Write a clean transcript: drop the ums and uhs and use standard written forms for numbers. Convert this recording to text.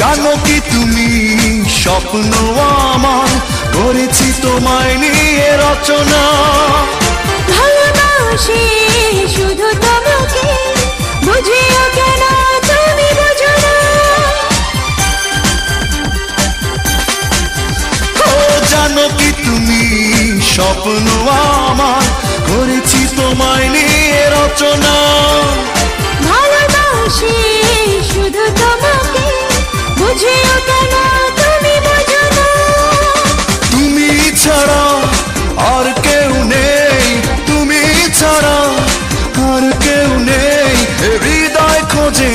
জানো কি তুমি স্বপ্ন আমার করেছি তোমায় নিয়ে রচনা। ভালোবাসি শুধু তোমাকে, বুঝিও কেন তুমি বুঝো না। ও জানো কি তুমি স্বপ্ন আমার করেছি তোমায় নিয়ে রচনা। ভালোবাসি শুধু তোমাকে, বুঝিও কেন তুমি বুঝো না। তুমি ছাড়া আর কেউ নেই, তুমি ছাড়া আর কেউ নেই, হৃদয় খোঁজে